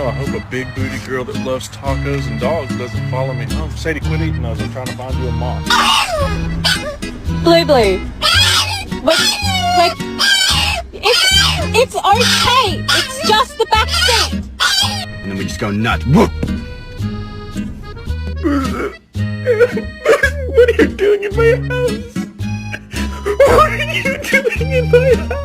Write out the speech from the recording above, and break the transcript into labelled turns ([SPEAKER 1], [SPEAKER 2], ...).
[SPEAKER 1] know. I hope a big booty girl that loves tacos and dogs doesn't follow me home. Sadie, quit eating those. I'm trying to find you a mom.
[SPEAKER 2] Blue Blue. Wait. It's okay. It's just the back seat.
[SPEAKER 3] And then we just go nuts.
[SPEAKER 1] What are you doing in my house? What are you doing in my house?